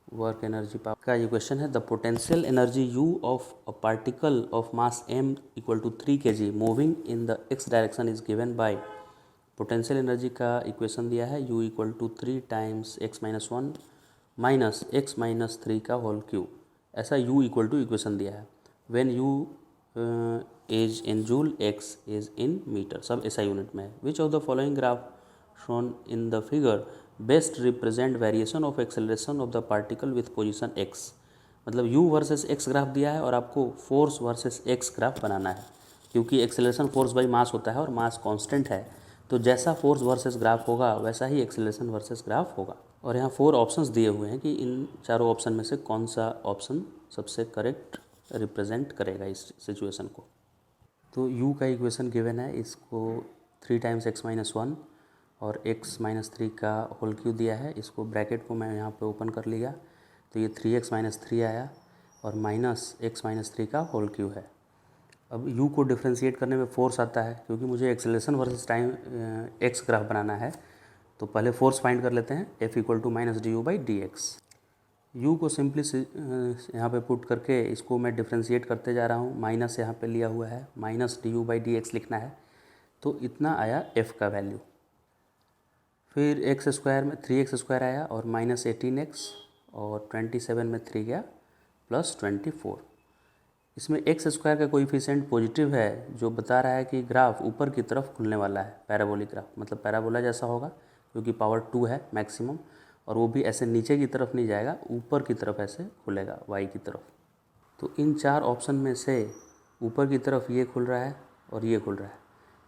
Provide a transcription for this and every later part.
Work energy power का ये question है। The potential energy u of a particle of mass m equal to 3 kg moving in the x direction is given by. Potential energy का equation दिया है u equal to 3 times x minus 1 minus x minus 3 का whole cube. ऐसा u equal to equation दिया है। When u is in joule, x is in metre, सब SI unit में है। Which of the following graph shown in the figure best represent variation of acceleration of the particle with position x। मतलब u versus x graph दिया है और आपको force versus x graph बनाना है, क्योंकि एक्सेलरेशन फोर्स बाई मास होता है और मास कांस्टेंट है, तो जैसा फोर्स वर्सेस ग्राफ होगा वैसा ही एक्सेलरेशन वर्सेस ग्राफ होगा। और यहाँ 4 ऑप्शंस दिए हुए हैं कि इन चारों ऑप्शन में से कौन सा ऑप्शन सबसे करेक्ट रिप्रेजेंट करेगा इस सिचुएशन को। तो u का इक्वेशन गिवन है, इसको 3 टाइम्स x माइनस 1 और x माइनस 3 का होल क्यूब दिया है। इसको ब्रैकेट को मैं यहाँ पे ओपन कर लिया, तो ये 3x माइनस 3 आया और माइनस x माइनस 3 का होल क्यूब है। अब u को डिफ्रेंशिएट करने में फोर्स आता है, क्योंकि मुझे acceleration versus time x graph बनाना है, तो पहले फोर्स फाइंड कर लेते हैं। F equal to minus d u by d x. U को सिंपली यहाँ पे पुट करके इसको मैं डिफ्रेंशिएट करते जा रहा हूँ। माइनस यहाँ पे लिया हुआ है, minus d u by d x लिखना है, तो इतना आया F का वैल्यू। फिर एक्स स्क्वायर में 3x स्क्वायर आया और माइनस 18x और 27 में 3 गया प्लस 24। इसमें एक्स स्क्वायर का कोएफिशिएंट पॉजिटिव है, जो बता रहा है कि ग्राफ ऊपर की तरफ खुलने वाला है, पैराबोलिक ग्राफ, मतलब पैराबोला जैसा होगा, क्योंकि पावर 2 है मैक्सिमम, और वो भी ऐसे नीचे की तरफ नहीं जाएगा, ऊपर की तरफ ऐसे खुलेगा y की तरफ। तो इन 4 ऑप्शन में से ऊपर की तरफ ये खुल रहा है और ये खुल रहा है,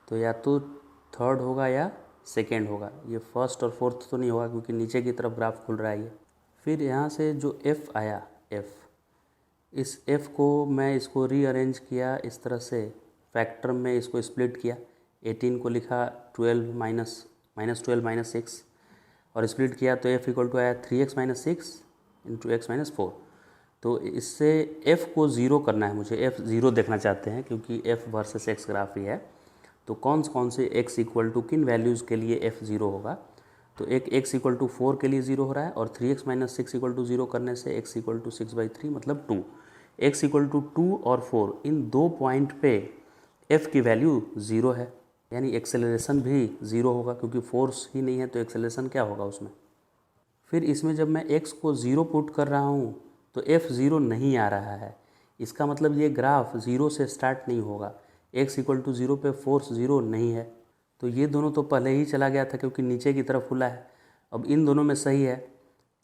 तो या तो थर्ड होगा या सेकेंड होगा। ये फर्स्ट और फोर्थ तो नहीं होगा, क्योंकि नीचे की तरफ ग्राफ खुल रहा है ये। फिर यहाँ से जो F आया, इस F को मैं इसको रीअरेंज किया इस तरह से, फैक्टर में इसको स्प्लिट किया। 18 को लिखा 12 माइनस 12 माइनस 6 और स्प्लिट किया, तो F इक्वल टू आया 3x minus 6 into x minus 4। तो इससे F को ज़ीरो करना है मुझे, F ज़ीरो देखना चाहते हैं, क्योंकि F वर्सेस x ग्राफ ही है। तो कौन से x इक्वल टू किन वैल्यूज़ के लिए F ज़ीरो होगा। तो एक x इक्वल टू 4 के लिए ज़ीरो हो रहा है, और 3x minus 6 equal to zero करने से x इक्वल टू 6/3 मतलब 2। x इक्वल टू 2 और 4, इन 2 पॉइंट पे F की वैल्यू ज़ीरो है, यानी एक्सेलरेशन भी ज़ीरो होगा, क्योंकि फोर्स ही नहीं है तो एक्सेलरेशन क्या होगा उसमें। फिर इसमें जब मैं x को ज़ीरो पुट कर रहा हूँ तो F ज़ीरो नहीं आ रहा है, इसका मतलब ये ग्राफ ज़ीरो से स्टार्ट नहीं होगा। x इक्वल टू 0 पे फोर्स ज़ीरो नहीं है, तो ये दोनों तो पहले ही चला गया था, क्योंकि नीचे की तरफ खुला है। अब इन दोनों में सही है,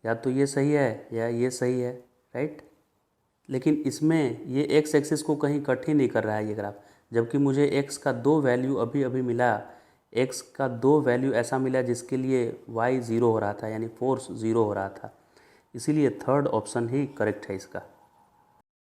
या तो ये सही है या ये सही है, राइट। लेकिन इसमें ये x एक्सिस को कहीं कट ही नहीं कर रहा है ये ग्राफ, जबकि मुझे x का 2 वैल्यू अभी अभी मिला। x का 2 वैल्यू ऐसा मिला जिसके लिए y ज़ीरो हो रहा था, यानी फोर्स ज़ीरो हो रहा था। इसीलिए थर्ड ऑप्शन ही करेक्ट है इसका।